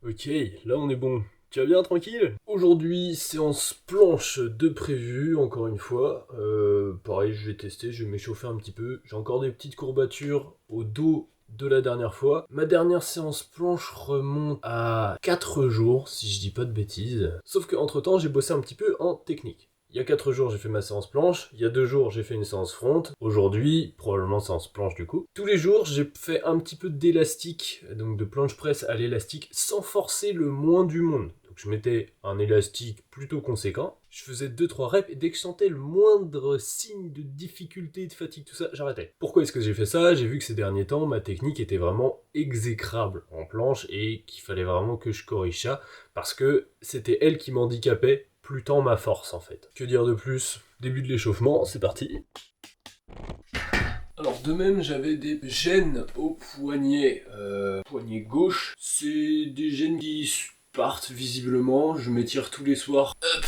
Ok, là on est bon. Tu vas bien, tranquille? Aujourd'hui, séance planche de prévu, encore une fois. Pareil, je vais tester, je vais m'échauffer un petit peu. J'ai encore des petites courbatures au dos de la dernière fois. Ma dernière séance planche remonte à 4 jours, si je dis pas de bêtises. Sauf que entre temps, j'ai bossé un petit peu en technique. Il y a 4 jours, j'ai fait ma séance planche. Il y a 2 jours, j'ai fait une séance front. Aujourd'hui, probablement séance planche du coup. Tous les jours, j'ai fait un petit peu d'élastique, donc de planche presse à l'élastique, sans forcer le moins du monde. Donc je mettais un élastique plutôt conséquent. Je faisais 2-3 reps et dès que je sentais le moindre signe de difficulté, de fatigue, tout ça, j'arrêtais. Pourquoi est-ce que j'ai fait ça? J'ai vu que ces derniers temps, ma technique était vraiment exécrable en planche et qu'il fallait vraiment que je corrige ça parce que c'était elle qui m'handicapait plus tant ma force en fait. Que dire de plus? Début de l'échauffement, c'est parti. Alors de même j'avais des gènes au poignet gauche. C'est des gènes qui partent visiblement, je m'étire tous les soirs. Hop,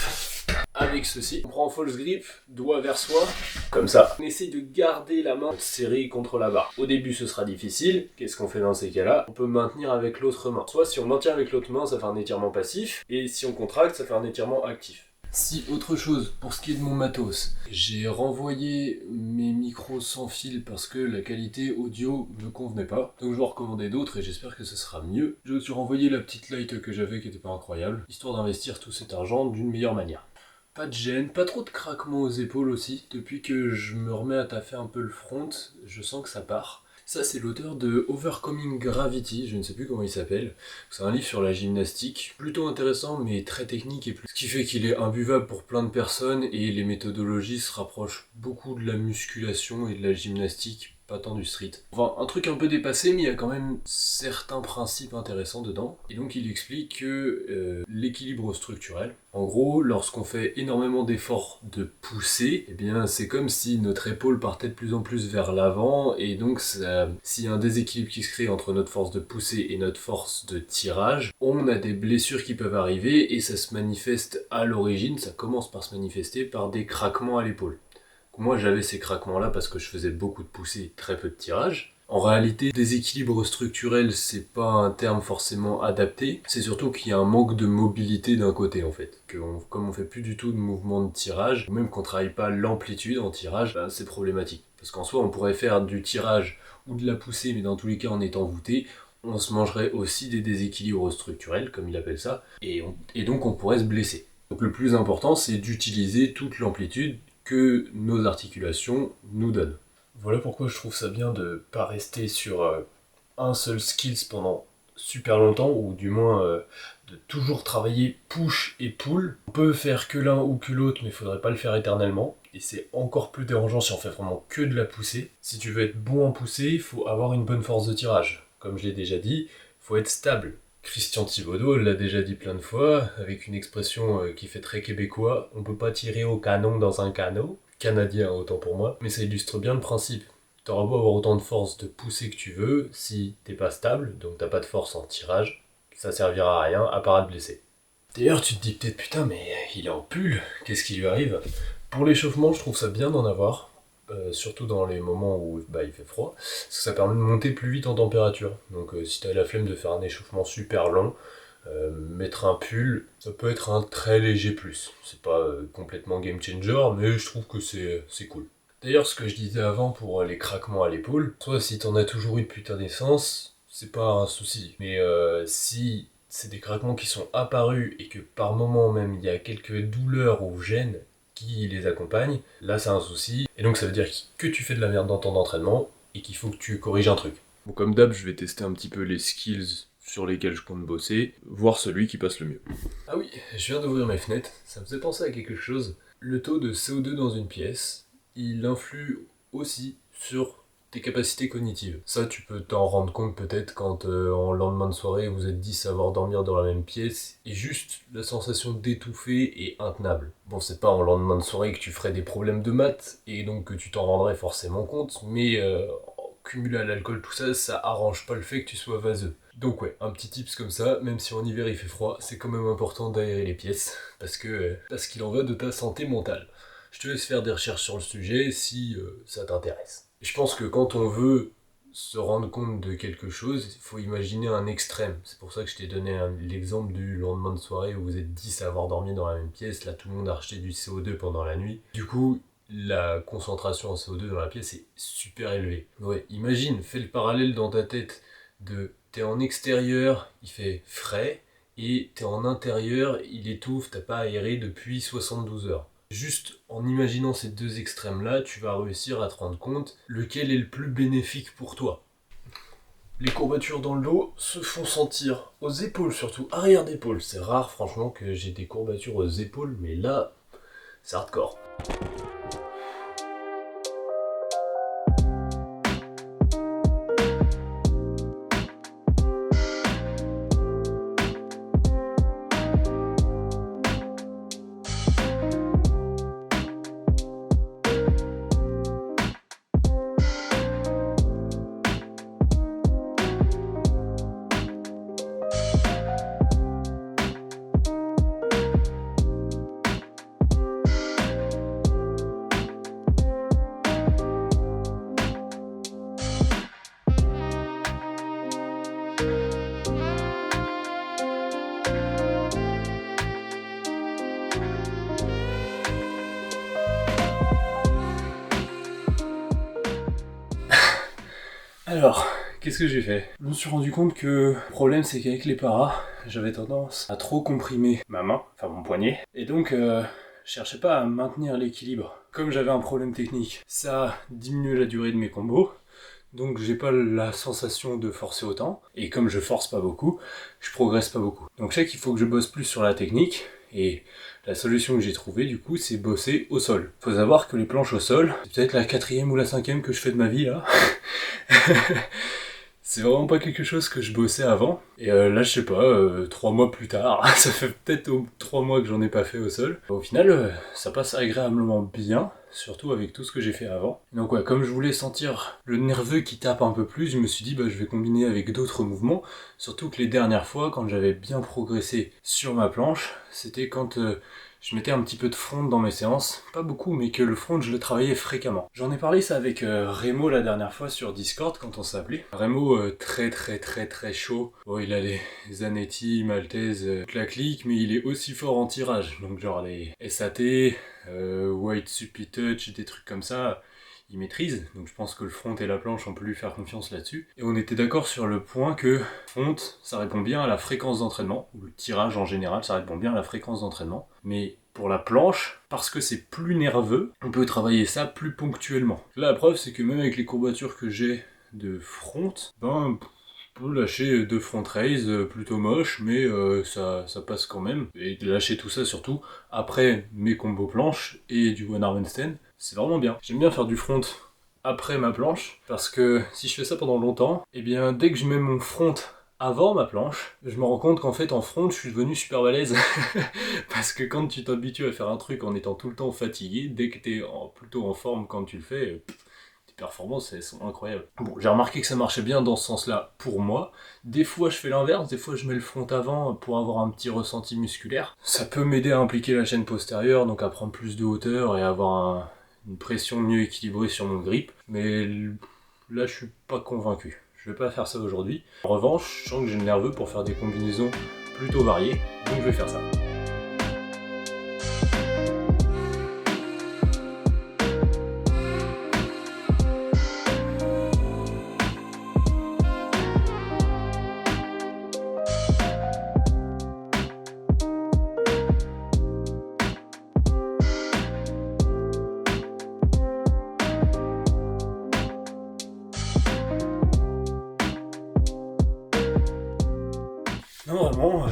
avec ceci. On prend false grip, doigt vers soi, comme ça. On essaye de garder la main serrée contre la barre. Au début ce sera difficile, qu'est-ce qu'on fait dans ces cas-là? On peut maintenir avec l'autre main. Soit si on maintient avec l'autre main, ça fait un étirement passif, et si on contracte, ça fait un étirement actif. Si, autre chose, pour ce qui est de mon matos, j'ai renvoyé mes micros sans fil parce que la qualité audio me convenait pas. Donc je vais en recommander d'autres et j'espère que ce sera mieux. J'ai aussi renvoyé la petite light que j'avais qui était pas incroyable, histoire d'investir tout cet argent d'une meilleure manière. Pas de gêne, pas trop de craquements aux épaules aussi. Depuis que je me remets à taffer un peu le front, je sens que ça part. Ça, c'est l'auteur de Overcoming Gravity, je ne sais plus comment il s'appelle. C'est un livre sur la gymnastique, plutôt intéressant mais très technique et plus. Ce qui fait qu'il est imbuvable pour plein de personnes et les méthodologies se rapprochent beaucoup de la musculation et de la gymnastique, pas tant du street. Enfin, un truc un peu dépassé, mais il y a quand même certains principes intéressants dedans. Et donc il explique que l'équilibre structurel, en gros, lorsqu'on fait énormément d'efforts de poussée, eh bien c'est comme si notre épaule partait de plus en plus vers l'avant, et donc s'il y a un déséquilibre qui se crée entre notre force de poussée et notre force de tirage, on a des blessures qui peuvent arriver, et ça se manifeste à l'origine, ça commence par se manifester par des craquements à l'épaule. Moi j'avais ces craquements là parce que je faisais beaucoup de poussée et très peu de tirage. En réalité, déséquilibre structurel, c'est pas un terme forcément adapté, c'est surtout qu'il y a un manque de mobilité d'un côté en fait. Comme on fait plus du tout de mouvement de tirage, ou même qu'on travaille pas l'amplitude en tirage, ben, c'est problématique. Parce qu'en soi, on pourrait faire du tirage ou de la poussée, mais dans tous les cas en étant voûté, on se mangerait aussi des déséquilibres structurels, comme il appelle ça, et donc on pourrait se blesser. Donc le plus important, c'est d'utiliser toute l'amplitude que nos articulations nous donnent. Voilà pourquoi je trouve ça bien de pas rester sur un seul skills pendant super longtemps, ou du moins de toujours travailler push et pull. On peut faire que l'un ou que l'autre, mais il faudrait pas le faire éternellement. Et c'est encore plus dérangeant si on fait vraiment que de la poussée. Si tu veux être bon en poussée, il faut avoir une bonne force de tirage. Comme je l'ai déjà dit, il faut être stable. Christian Thibaudeau l'a déjà dit plein de fois, avec une expression qui fait très québécois, on peut pas tirer au canon dans un canot. Canadien autant pour moi, mais ça illustre bien le principe. T'auras beau avoir autant de force de pousser que tu veux, si t'es pas stable, donc t'as pas de force en tirage, ça servira à rien à part à te blesser. D'ailleurs, tu te dis peut-être putain, mais il est en pull, qu'est-ce qui lui arrive? Pour l'échauffement, je trouve ça bien d'en avoir, surtout dans les moments où il fait froid, parce que ça permet de monter plus vite en température. Donc si t'as la flemme de faire un échauffement super long, mettre un pull, ça peut être un très léger plus. C'est pas complètement game changer, mais je trouve que c'est cool. D'ailleurs, ce que je disais avant pour les craquements à l'épaule, soit si t'en as toujours eu depuis ta naissance, c'est pas un souci. Mais si c'est des craquements qui sont apparus et que par moment même il y a quelques douleurs ou gênes qui les accompagnent, là c'est un souci. Et donc ça veut dire que tu fais de la merde dans ton entraînement et qu'il faut que tu corriges un truc. Bon, comme d'hab, je vais tester un petit peu les skills sur lesquels je compte bosser, voir celui qui passe le mieux. Ah oui, je viens d'ouvrir mes fenêtres, ça me faisait penser à quelque chose. Le taux de CO2 dans une pièce, il influe aussi sur tes capacités cognitives. Ça, tu peux t'en rendre compte peut-être quand en lendemain de soirée, vous êtes 10 à avoir dormir dans la même pièce, et juste la sensation d'étouffer est intenable. Bon, c'est pas en lendemain de soirée que tu ferais des problèmes de maths, et donc que tu t'en rendrais forcément compte, mais cumulé à l'alcool, tout ça, ça arrange pas le fait que tu sois vaseux. Donc ouais, un petit tips comme ça, même si en hiver il fait froid, c'est quand même important d'aérer les pièces, parce qu'il en va de ta santé mentale. Je te laisse faire des recherches sur le sujet si ça t'intéresse. Je pense que quand on veut se rendre compte de quelque chose, il faut imaginer un extrême. C'est pour ça que je t'ai donné l'exemple du lendemain de soirée où vous êtes 10 à avoir dormi dans la même pièce, là tout le monde a rejeté du CO2 pendant la nuit. Du coup, la concentration en CO2 dans la pièce est super élevée. Ouais, imagine, fais le parallèle dans ta tête de t'es en extérieur, il fait frais, et t'es en intérieur, il étouffe, t'as pas aéré depuis 72 heures. Juste en imaginant ces deux extrêmes-là, tu vas réussir à te rendre compte lequel est le plus bénéfique pour toi. Les courbatures dans le dos se font sentir aux épaules surtout, arrière d'épaule. C'est rare franchement que j'ai des courbatures aux épaules, mais là, c'est hardcore. Alors, qu'est-ce que j'ai fait? Je me suis rendu compte que le problème c'est qu'avec les paras, j'avais tendance à trop comprimer ma main, enfin mon poignet, et donc je cherchais pas à maintenir l'équilibre. Comme j'avais un problème technique, ça diminuait la durée de mes combos, donc j'ai pas la sensation de forcer autant, et comme je force pas beaucoup, je progresse pas beaucoup. Donc je sais qu'il faut que je bosse plus sur la technique, et la solution que j'ai trouvée du coup c'est bosser au sol. Faut savoir que les planches au sol, c'est peut-être la 4e ou la 5e que je fais de ma vie là. C'est vraiment pas quelque chose que je bossais avant. Et là, je sais pas, 3 mois plus tard, ça fait peut-être 3 mois que j'en ai pas fait au sol. Au final, ça passe agréablement bien, surtout avec tout ce que j'ai fait avant. Donc ouais, comme je voulais sentir le nerveux qui tape un peu plus, je me suis dit bah je vais combiner avec d'autres mouvements. Surtout que les dernières fois, quand j'avais bien progressé sur ma planche, c'était quand je mettais un petit peu de front dans mes séances, pas beaucoup, mais que le front je le travaillais fréquemment. J'en ai parlé ça avec Remo la dernière fois sur Discord quand on s'appelait. Remo très chaud. Bon, il a les Zanetti, Maltese, toute la clique, mais il est aussi fort en tirage. Donc genre les SAT, White Supply Touch, des trucs comme ça. Il maîtrise, donc je pense que le front et la planche on peut lui faire confiance là-dessus. Et on était d'accord sur le point que front, ça répond bien à la fréquence d'entraînement, ou le tirage en général, ça répond bien à la fréquence d'entraînement. Mais pour la planche, parce que c'est plus nerveux, on peut travailler ça plus ponctuellement. Là, la preuve, c'est que même avec les courbatures que j'ai de front, ben, je peux lâcher 2 front raise plutôt moches, mais ça passe quand même. Et de lâcher tout ça surtout après mes combos planches et du one arm handstand. C'est vraiment bien. J'aime bien faire du front après ma planche, parce que si je fais ça pendant longtemps, et bien dès que je mets mon front avant ma planche, je me rends compte qu'en fait en front je suis devenu super balèze. Parce que quand tu t'habitues à faire un truc en étant tout le temps fatigué, dès que t'es plutôt en forme quand tu le fais, tes performances elles sont incroyables. Bon, j'ai remarqué que ça marchait bien dans ce sens-là pour moi. Des fois je fais l'inverse, des fois je mets le front avant pour avoir un petit ressenti musculaire. Ça peut m'aider à impliquer la chaîne postérieure, donc à prendre plus de hauteur et avoir une pression mieux équilibrée sur mon grip, mais là je suis pas convaincu. Je vais pas faire ça aujourd'hui. En revanche, je sens que j'ai le nerveux pour faire des combinaisons plutôt variées, donc je vais faire ça. Non, vraiment,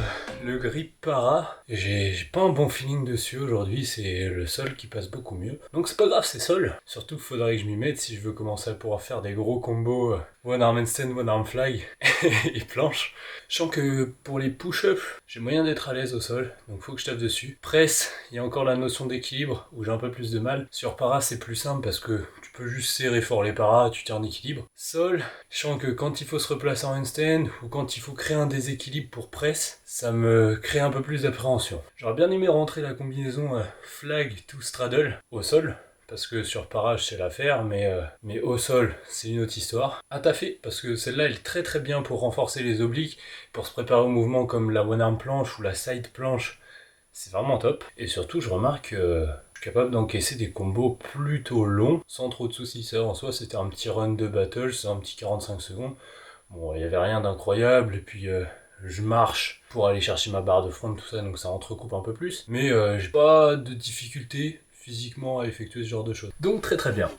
le grip para, j'ai pas un bon feeling dessus aujourd'hui, c'est le sol qui passe beaucoup mieux. Donc c'est pas grave, c'est sol. Surtout qu'il faudrait que je m'y mette si je veux commencer à pouvoir faire des gros combos one arm handstand, one arm fly et planche. Je sens que pour les push-ups, j'ai moyen d'être à l'aise au sol, donc faut que je tape dessus. Presse, il y a encore la notion d'équilibre où j'ai un peu plus de mal. Sur para, c'est plus simple parce que tu peux juste serrer fort les paras, tu tiens en équilibre. Sol, je sens que quand il faut se replacer en handstand ou quand il faut créer un déséquilibre pour presse, ça me crée un peu plus d'appréhension. J'aurais bien aimé rentrer la combinaison flag to straddle au sol. parce que sur parage c'est l'affaire, mais au sol c'est une autre histoire. À taffer, parce que celle-là elle est très très bien pour renforcer les obliques, pour se préparer au mouvement comme la one arm planche ou la side planche, c'est vraiment top. Et surtout je remarque que je suis capable d'encaisser des combos plutôt longs, sans trop de soucis. Ça en soi c'était un petit run de battle, c'est un petit 45 secondes. Bon, il n'y avait rien d'incroyable, et puis je marche pour aller chercher ma barre de front, tout ça, donc ça entrecoupe un peu plus. Mais j'ai pas de difficulté physiquement à effectuer ce genre de choses. Donc très très bien.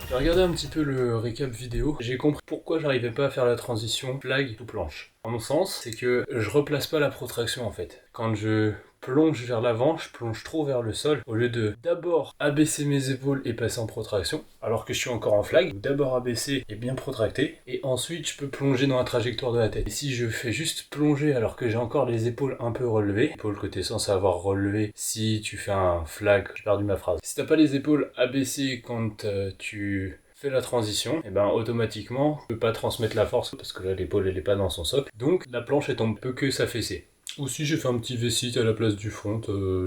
J'ai regardé un petit peu le récap vidéo, j'ai compris pourquoi j'arrivais pas à faire la transition flag ou planche. À mon sens, c'est que je replace pas la protraction en fait. Quand je plonge vers l'avant, je plonge trop vers le sol, au lieu de d'abord abaisser mes épaules et passer en protraction, alors que je suis encore en flag, d'abord abaisser et bien protracter, et ensuite je peux plonger dans la trajectoire de la tête. Et si je fais juste plonger alors que j'ai encore les épaules un peu relevées, épaules que t'es censé avoir relevées si tu fais un flag, j'ai perdu ma phrase. Si t'as pas les épaules abaissées quand tu fais la transition, et ben automatiquement, tu peux pas transmettre la force parce que là l'épaule elle est pas dans son socle, donc la planche elle tombe peu que s'affaisser. Aussi j'ai fait un petit V-sit à la place du front,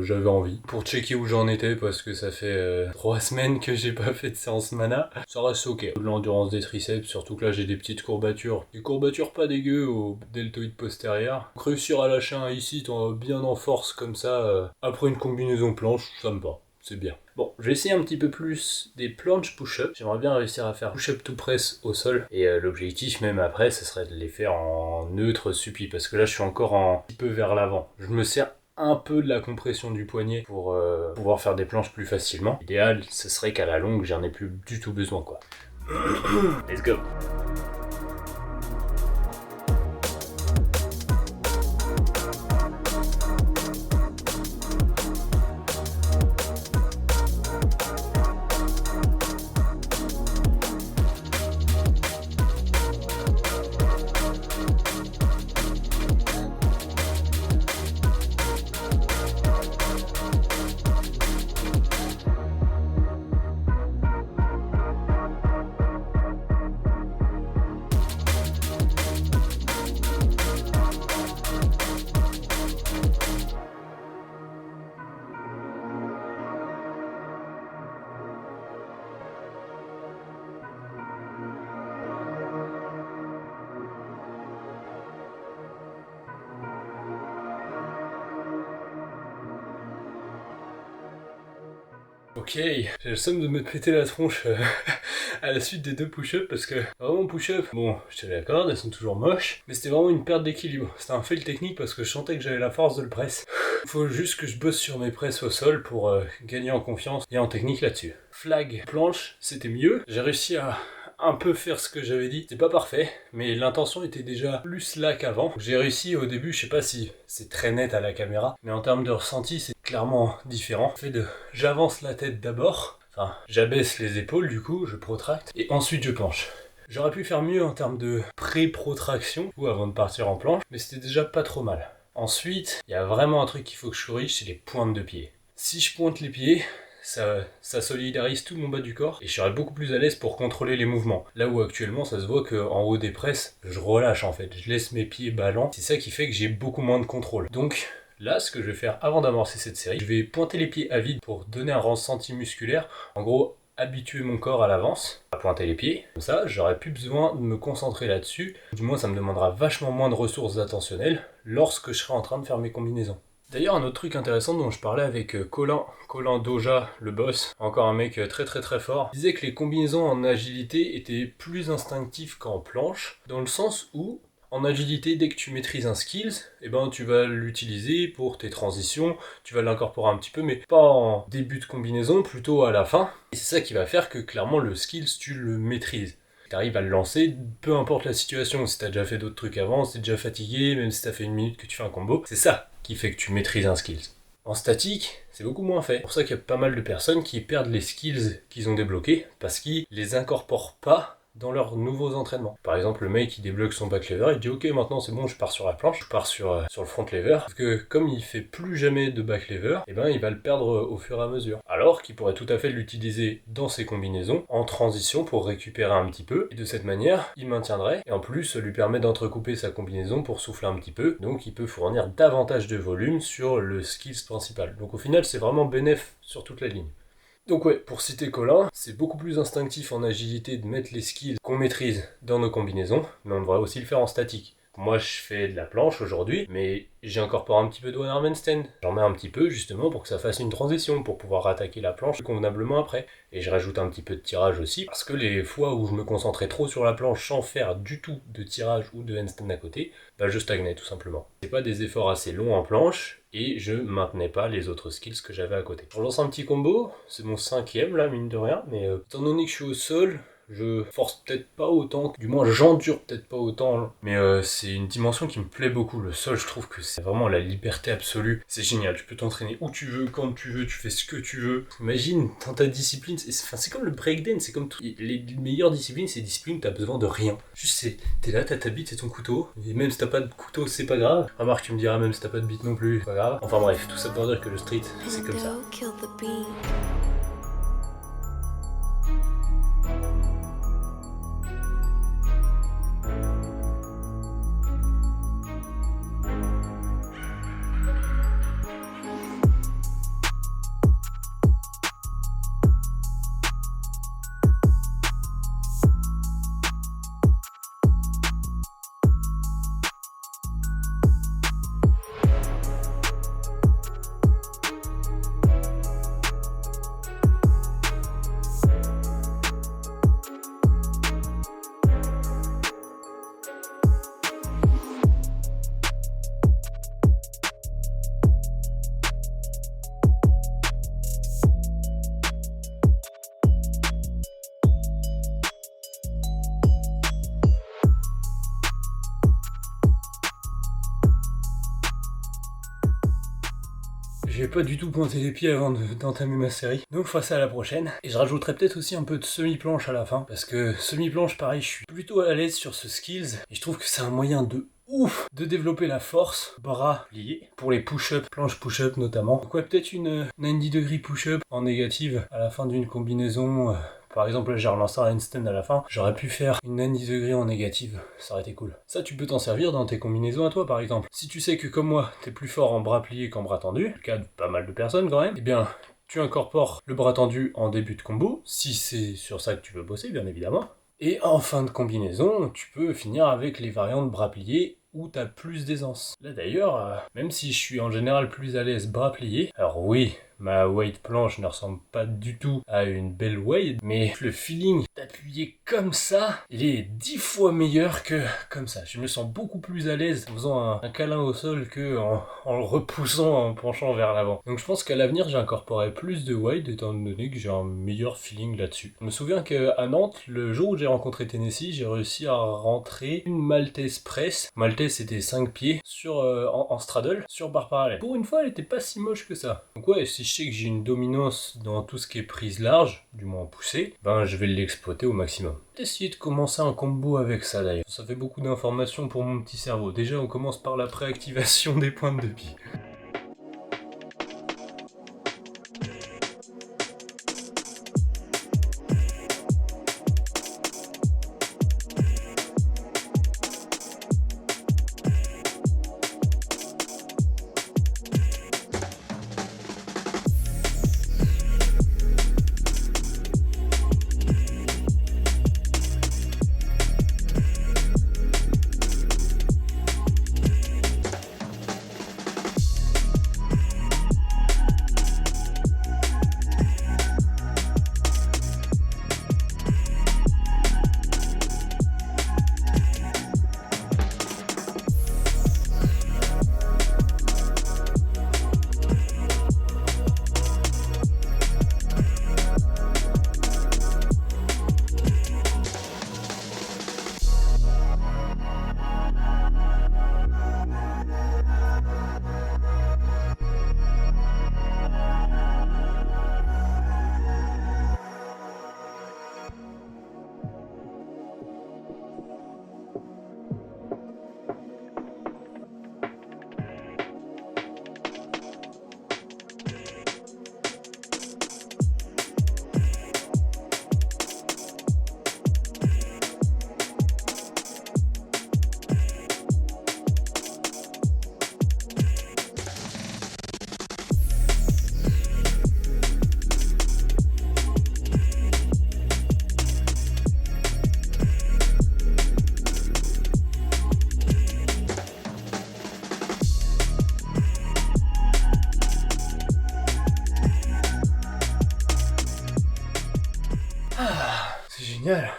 j'avais envie. Pour checker où j'en étais parce que ça fait 3 semaines que j'ai pas fait de séance mana. Ça reste ok. De l'endurance des triceps, surtout que là j'ai des petites courbatures. Des courbatures pas dégueu au deltoïde postérieur. Donc réussir à lâcher un V-sit bien en force comme ça, après une combinaison planche, ça me va. C'est bien. Bon, je vais essayer un petit peu plus des planches push-up. J'aimerais bien réussir à faire push-up to press au sol. Et l'objectif, même après, ce serait de les faire en neutre suppi. Parce que là, je suis encore un petit peu vers l'avant. Je me sers un peu de la compression du poignet pour pouvoir faire des planches plus facilement. L'idéal, ce serait qu'à la longue, j'en ai plus du tout besoin, quoi. Let's go! Ok, j'ai le somme de me péter la tronche à la suite des 2 push-ups parce que vraiment push-up, bon, je te l'accorde, elles sont toujours moches, mais c'était vraiment une perte d'équilibre. C'était un fail technique parce que je sentais que j'avais la force de le press. Faut juste que je bosse sur mes presses au sol pour gagner en confiance et en technique là-dessus. Flag, planche, c'était mieux. J'ai réussi à un peu faire ce que j'avais dit. C'était pas parfait, mais l'intention était déjà plus là qu'avant. J'ai réussi au début, je sais pas si c'est très net à la caméra, mais en termes de ressenti, c'est clairement différent. Le fait de j'avance la tête d'abord, enfin j'abaisse les épaules du coup, je protracte, et ensuite je planche. J'aurais pu faire mieux en termes de pré-protraction, ou avant de partir en planche, mais c'était déjà pas trop mal. Ensuite, il y a vraiment un truc qu'il faut que je corrige, c'est les pointes de pied. Si je pointe les pieds, ça solidarise tout mon bas du corps et je serai beaucoup plus à l'aise pour contrôler les mouvements. Là où actuellement ça se voit qu'en haut des presses, je relâche en fait, je laisse mes pieds ballants, c'est ça qui fait que j'ai beaucoup moins de contrôle. Donc là, ce que je vais faire avant d'amorcer cette série, je vais pointer les pieds à vide pour donner un ressenti musculaire, en gros habituer mon corps à l'avance, à pointer les pieds. Comme ça, j'aurai plus besoin de me concentrer là-dessus, du moins ça me demandera vachement moins de ressources attentionnelles lorsque je serai en train de faire mes combinaisons. D'ailleurs, un autre truc intéressant dont je parlais avec Colin Doja, le boss, encore un mec très très très fort, il disait que les combinaisons en agilité étaient plus instinctives qu'en planche, dans le sens où en agilité, dès que tu maîtrises un skills, eh ben, tu vas l'utiliser pour tes transitions, tu vas l'incorporer un petit peu, mais pas en début de combinaison, plutôt à la fin. Et c'est ça qui va faire que clairement le skills, tu le maîtrises. Tu arrives à le lancer, peu importe la situation, si tu as déjà fait d'autres trucs avant, si tu es déjà fatigué, même si tu as fait 1 minute que tu fais un combo, c'est ça qui fait que tu maîtrises un skills. En statique, c'est beaucoup moins fait. C'est pour ça qu'il y a pas mal de personnes qui perdent les skills qu'ils ont débloqués, parce qu'ils les incorporent pas dans leurs nouveaux entraînements. Par exemple, le mec qui débloque son back lever, il dit ok, maintenant c'est bon, je pars sur la planche, je pars sur le front lever, parce que comme il fait plus jamais de back lever, eh ben il va le perdre au fur et à mesure. Alors qu'il pourrait tout à fait l'utiliser dans ses combinaisons, en transition pour récupérer un petit peu, et de cette manière, il maintiendrait, et en plus, ça lui permet d'entrecouper sa combinaison pour souffler un petit peu, donc il peut fournir davantage de volume sur le skills principal. Donc au final, c'est vraiment bénéf sur toute la ligne. Donc ouais, pour citer Colin, c'est beaucoup plus instinctif en agilité de mettre les skills qu'on maîtrise dans nos combinaisons, mais on devrait aussi le faire en statique. Moi je fais de la planche aujourd'hui, mais j'incorpore un petit peu de one arm handstand. J'en mets un petit peu justement pour que ça fasse une transition, pour pouvoir attaquer la planche convenablement après. Et je rajoute un petit peu de tirage aussi, parce que les fois où je me concentrais trop sur la planche sans faire du tout de tirage ou de handstand à côté, bah je stagnais tout simplement. C'est pas des efforts assez longs en planche, et je maintenais pas les autres skills que j'avais à côté. Je lance un petit combo, c'est mon 5e là, mine de rien, mais étant donné que je suis au sol, je force peut-être pas autant, du moins j'endure peut-être pas autant, mais c'est une dimension qui me plaît beaucoup. Le sol, je trouve que c'est vraiment la liberté absolue. C'est génial, tu peux t'entraîner où tu veux, quand tu veux, tu fais ce que tu veux. Imagine, dans ta discipline, c'est comme le breakdance, c'est comme les meilleures disciplines, c'est des disciplines où t'as besoin de rien. Juste, t'es là, t'as ta bite et ton couteau, et même si t'as pas de couteau, c'est pas grave. Remarque, tu me diras, même si t'as pas de bite non plus, c'est pas grave. Enfin bref, tout ça pour dire que le street, c'est comme ça. J'ai pas du tout pointé les pieds avant d'entamer ma série, donc face à la prochaine. Et je rajouterai peut-être aussi un peu de semi-planche à la fin, parce que semi-planche, pareil, je suis plutôt à l'aise sur ce skills, et je trouve que c'est un moyen de ouf de développer la force, bras pliés, pour les push-up, planche push-up notamment. Donc ouais, peut-être une 90 degrés push-up en négative à la fin d'une combinaison. Par exemple, là, j'ai relancé un handstand à la fin, j'aurais pu faire une 90 degrés en négative, ça aurait été cool. Ça, tu peux t'en servir dans tes combinaisons à toi, par exemple. Si tu sais que, comme moi, t'es plus fort en bras pliés qu'en bras tendus, le cas de pas mal de personnes quand même, eh bien, tu incorpores le bras tendu en début de combo, si c'est sur ça que tu veux bosser, bien évidemment. Et en fin de combinaison, tu peux finir avec les variantes bras pliés où t'as plus d'aisance. Là d'ailleurs, même si je suis en général plus à l'aise bras pliés, alors oui, ma weight planche ne ressemble pas du tout à une belle weight, mais le feeling d'appuyer comme ça, il est 10 fois meilleur que comme ça. Je me sens beaucoup plus à l'aise en faisant un câlin au sol que en le repoussant, en penchant vers l'avant. Donc je pense qu'à l'avenir, j'incorporerai plus de weight étant donné que j'ai un meilleur feeling là-dessus. Je me souviens qu'à Nantes, le jour où j'ai rencontré Tennessee, j'ai réussi à rentrer une Maltese press. Maltese, c'était 5 pieds sur en straddle sur barre parallèle. Pour une fois, elle était pas si moche que ça. Donc ouais, si je sais que j'ai une dominance dans tout ce qui est prise large, du moins poussée, ben je vais l'exploiter au maximum. Essayer de commencer un combo avec ça d'ailleurs. Ça fait beaucoup d'informations pour mon petit cerveau. Déjà, on commence par la préactivation des pointes de pied. génial.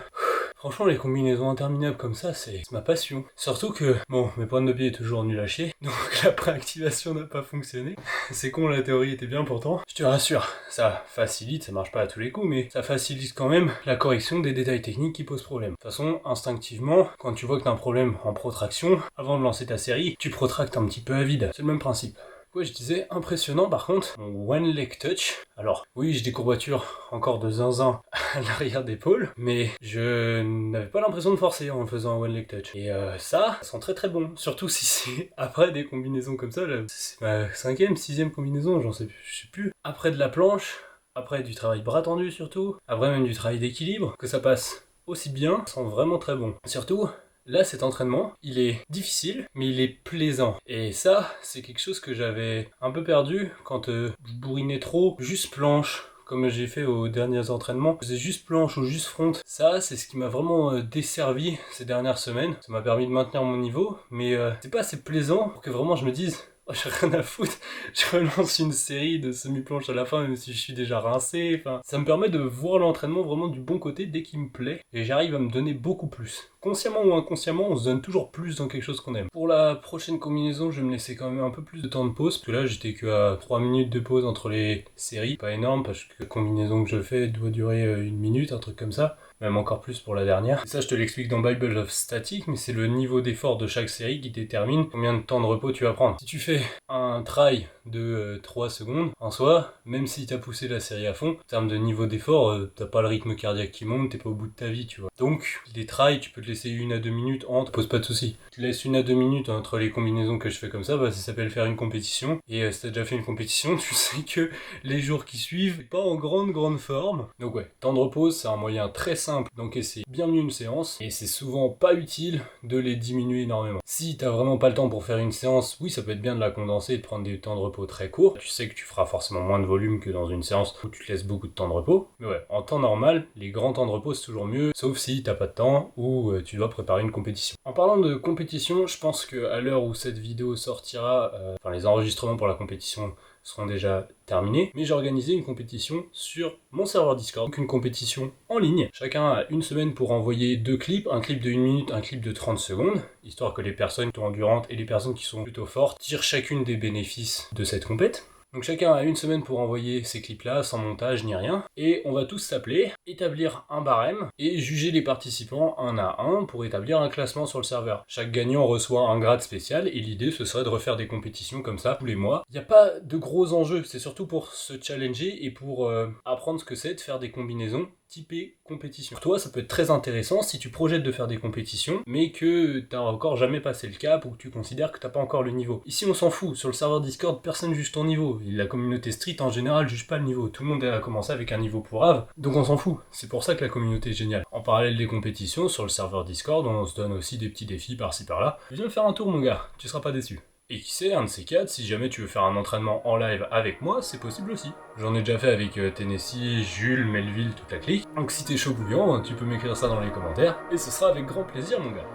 Franchement, les combinaisons interminables comme ça, c'est ma passion. Surtout que, bon, mes pointes de pied est toujours nul à chier, donc la préactivation n'a pas fonctionné. C'est con, la théorie était bien pourtant. Je te rassure, ça facilite, ça marche pas à tous les coups, mais ça facilite quand même la correction des détails techniques qui posent problème. De toute façon, instinctivement, quand tu vois que t'as un problème en protraction, avant de lancer ta série, tu protractes un petit peu à vide. C'est le même principe. Ouais, je disais impressionnant par contre, mon one leg touch. Alors, oui, j'ai des courbatures encore de zinzin à l'arrière d'épaule, mais je n'avais pas l'impression de forcer en faisant un one leg touch. Et ça sent très très bon. Surtout si c'est après des combinaisons comme ça, là, c'est ma 5e, 6e combinaison, je sais plus. Après de la planche, après du travail bras tendu surtout, après même du travail d'équilibre, que ça passe aussi bien, ça sent vraiment très bon. Surtout, là, cet entraînement, il est difficile, mais il est plaisant. Et ça, c'est quelque chose que j'avais un peu perdu quand je bourrinais trop, juste planche, comme j'ai fait aux derniers entraînements. Je faisais juste planche ou juste front. Ça, c'est ce qui m'a vraiment desservi ces dernières semaines. Ça m'a permis de maintenir mon niveau, mais c'est pas assez plaisant pour que vraiment je me dise... Oh, j'ai rien à foutre, je relance une série de semi-planches à la fin même si je suis déjà rincé, enfin, ça me permet de voir l'entraînement vraiment du bon côté dès qu'il me plaît et j'arrive à me donner beaucoup plus. Consciemment ou inconsciemment, on se donne toujours plus dans quelque chose qu'on aime. Pour la prochaine combinaison, je vais me laisser quand même un peu plus de temps de pause, parce que là j'étais que à 3 minutes de pause entre les séries, pas énorme parce que la combinaison que je fais doit durer 1 minute, un truc comme ça. Même encore plus pour la dernière. Et ça, je te l'explique dans Bible of Static, mais c'est le niveau d'effort de chaque série qui détermine combien de temps de repos tu vas prendre. Si tu fais un try de 3 secondes, en soi, même si t'as poussé la série à fond, en termes de niveau d'effort, t'as pas le rythme cardiaque qui monte, t'es pas au bout de ta vie, tu vois. Donc, les tries, tu peux te laisser 1 à 2 minutes entre, pose pas de soucis. Tu laisses 1 à 2 minutes entre les combinaisons que je fais comme ça, bah ça s'appelle faire une compétition. Et si t'as déjà fait une compétition, tu sais que les jours qui suivent, t'es pas en grande forme. Donc ouais, temps de repos, c'est un moyen très simple d'encaisser bien mieux une séance et c'est souvent pas utile de les diminuer énormément. Si t'as vraiment pas le temps pour faire une séance, oui ça peut être bien de la condenser et de prendre des temps de repos très courts. Tu sais que tu feras forcément moins de volume que dans une séance où tu te laisses beaucoup de temps de repos. Mais ouais, en temps normal, les grands temps de repos c'est toujours mieux, sauf si t'as pas de temps ou tu dois préparer une compétition. En parlant de compétition, je pense qu'à l'heure où cette vidéo sortira, les enregistrements pour la compétition seront déjà terminés, mais j'ai organisé une compétition sur mon serveur Discord, donc une compétition en ligne. Chacun a 1 semaine pour envoyer 2 clips, un clip de 1 minute, un clip de 30 secondes, histoire que les personnes qui sont endurantes et les personnes qui sont plutôt fortes tirent chacune des bénéfices de cette compète. Donc chacun a 1 semaine pour envoyer ces clips-là, sans montage ni rien, et on va tous s'appeler, établir un barème, et juger les participants un à un pour établir un classement sur le serveur. Chaque gagnant reçoit un grade spécial, et l'idée ce serait de refaire des compétitions comme ça tous les mois. Il n'y a pas de gros enjeux, c'est surtout pour se challenger et pour apprendre ce que c'est de faire des combinaisons typé compétition. Pour toi, ça peut être très intéressant si tu projettes de faire des compétitions, mais que t'as encore jamais passé le cap ou que tu considères que t'as pas encore le niveau. Ici, on s'en fout. Sur le serveur Discord, personne juge ton niveau. Et la communauté street, en général, juge pas le niveau. Tout le monde a commencé avec un niveau pourrave, donc on s'en fout. C'est pour ça que la communauté est géniale. En parallèle des compétitions, sur le serveur Discord, on se donne aussi des petits défis par-ci par-là. Viens faire un tour, mon gars. Tu seras pas déçu. Et qui sait, un de ces 4, si jamais tu veux faire un entraînement en live avec moi, c'est possible aussi. J'en ai déjà fait avec Tennessee, Jules, Melville, toute la clique. Donc si t'es chaud bouillant, tu peux m'écrire ça dans les commentaires, et ce sera avec grand plaisir mon gars.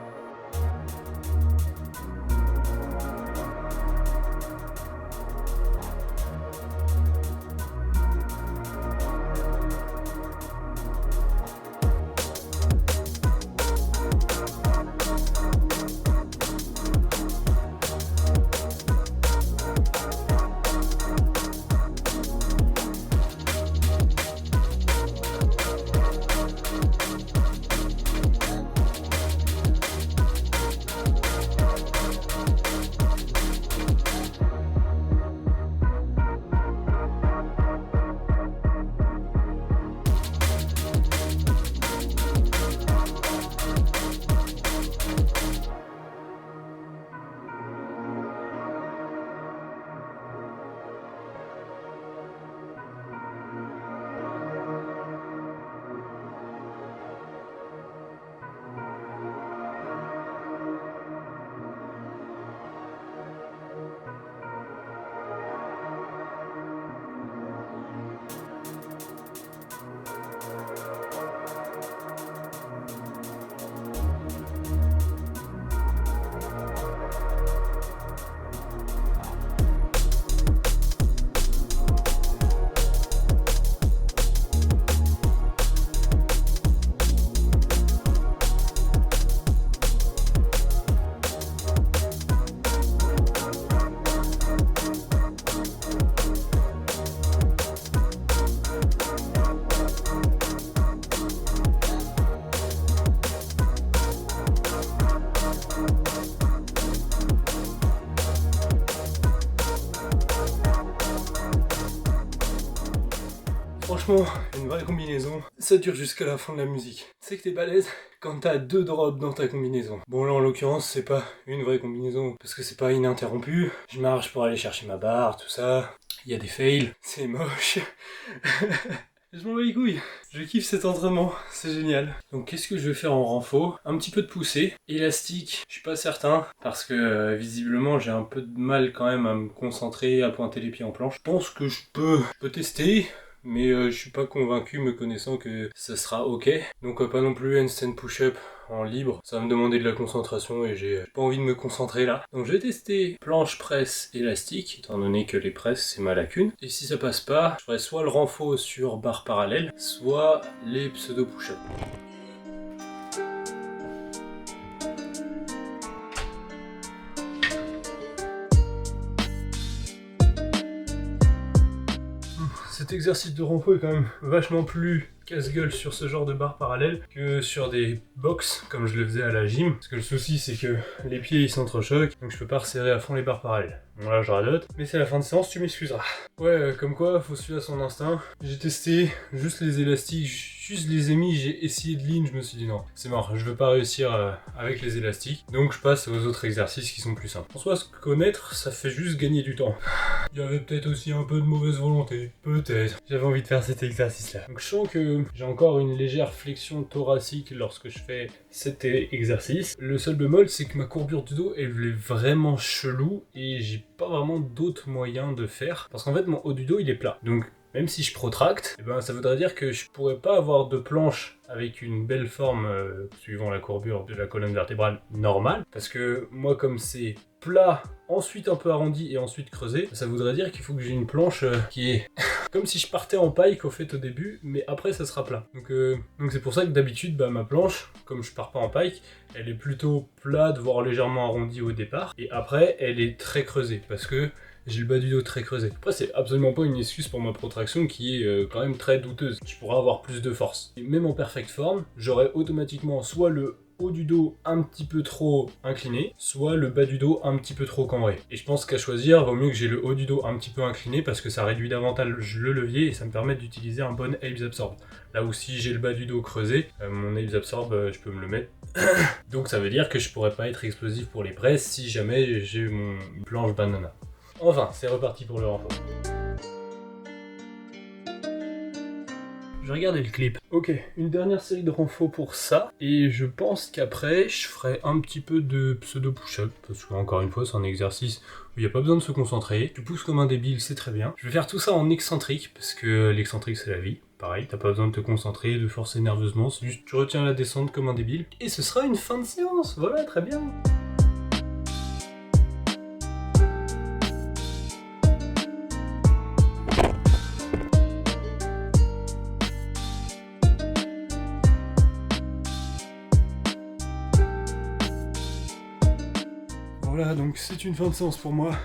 Franchement, une vraie combinaison, ça dure jusqu'à la fin de la musique. Tu sais que t'es balèze quand t'as 2 drops dans ta combinaison. Bon là en l'occurrence c'est pas une vraie combinaison parce que c'est pas ininterrompu. Je marche pour aller chercher ma barre, tout ça. Il y a des fails, c'est moche. Je m'en bats les couilles. Je kiffe cet entraînement, c'est génial. Donc qu'est-ce que je vais faire en renfo? Un petit peu de poussée. Élastique, je suis pas certain, parce que visiblement j'ai un peu de mal quand même à me concentrer, à pointer les pieds en planche. Je pense que je peux tester, mais je suis pas convaincu me connaissant que ça sera ok. Donc pas non plus handstand push-up en libre, ça va me demander de la concentration et j'ai pas envie de me concentrer là. Donc je vais tester planche presse élastique, étant donné que les presses c'est ma lacune. Et si ça passe pas, je ferai soit le renfo sur barre parallèle, soit les pseudo push-up. Cet exercice de renfo est quand même vachement plus casse-gueule sur ce genre de barre parallèle que sur des box comme je le faisais à la gym. Parce que le souci c'est que les pieds ils s'entrechoquent, donc je peux pas resserrer à fond les barres parallèles. Bon là je radote, mais c'est la fin de séance, tu m'excuseras. Ouais, comme quoi, faut suivre à son instinct. J'ai testé juste les élastiques, juste les ai mis, j'ai essayé de lean, je me suis dit non, c'est mort, je veux pas réussir avec les élastiques. Donc je passe aux autres exercices qui sont plus simples. En soi, se connaître, ça fait juste gagner du temps. Il y avait peut-être aussi un peu de mauvaise volonté, peut-être. J'avais envie de faire cet exercice-là. Donc je sens que j'ai encore une légère flexion thoracique lorsque je fais cet exercice. Le seul bémol, c'est que ma courbure du dos, elle est vraiment chelou et j'ai pas vraiment d'autres moyens de faire. Parce qu'en fait, mon haut du dos, il est plat. Donc même si je protracte, eh ben, ça voudrait dire que je pourrais pas avoir de planche avec une belle forme suivant la courbure de la colonne vertébrale normale. Parce que moi, comme c'est plat, ensuite un peu arrondi et ensuite creusé, ça voudrait dire qu'il faut que j'ai une planche qui est comme si je partais en pike au fait au début, mais après ça sera plat. Donc c'est pour ça que d'habitude, ma planche, comme je pars pas en pike, elle est plutôt plate, voire légèrement arrondie au départ, et après elle est très creusée, parce que j'ai le bas du dos très creusé. Après, c'est absolument pas une excuse pour ma protraction qui est quand même très douteuse. Je pourrais avoir plus de force. Et même en perfect forme, j'aurais automatiquement soit le haut du dos un petit peu trop incliné, soit le bas du dos un petit peu trop cambré. Et je pense qu'à choisir, vaut mieux que j'ai le haut du dos un petit peu incliné parce que ça réduit davantage le levier et ça me permet d'utiliser un bon abs absorb. Là où si j'ai le bas du dos creusé, mon abs absorb, je peux me le mettre. Donc ça veut dire que je pourrais pas être explosif pour les presses si jamais j'ai mon planche banana. Enfin, c'est reparti pour le renfort. Je vais regarder le clip. Ok, une dernière série de renfos pour ça. Et je pense qu'après, je ferai un petit peu de pseudo push-up. Parce que, encore une fois, c'est un exercice où il n'y a pas besoin de se concentrer. Tu pousses comme un débile, c'est très bien. Je vais faire tout ça en excentrique, parce que l'excentrique, c'est la vie. Pareil, t'as pas besoin de te concentrer, de forcer nerveusement. C'est juste, tu retiens la descente comme un débile. Et ce sera une fin de séance. Voilà, très bien. Voilà, donc c'est une fin de séance pour moi.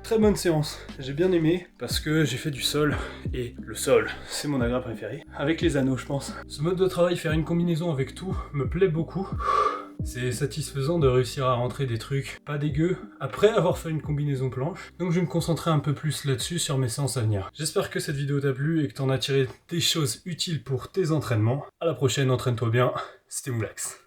Très bonne séance, j'ai bien aimé parce que j'ai fait du sol et le sol, c'est mon agra préféré. Avec les anneaux, je pense. Ce mode de travail, faire une combinaison avec tout, me plaît beaucoup. C'est satisfaisant de réussir à rentrer des trucs pas dégueux après avoir fait une combinaison planche. Donc je vais me concentrer un peu plus là-dessus sur mes séances à venir. J'espère que cette vidéo t'a plu et que t'en as tiré des choses utiles pour tes entraînements. À la prochaine, entraîne-toi bien, c'était Moulax.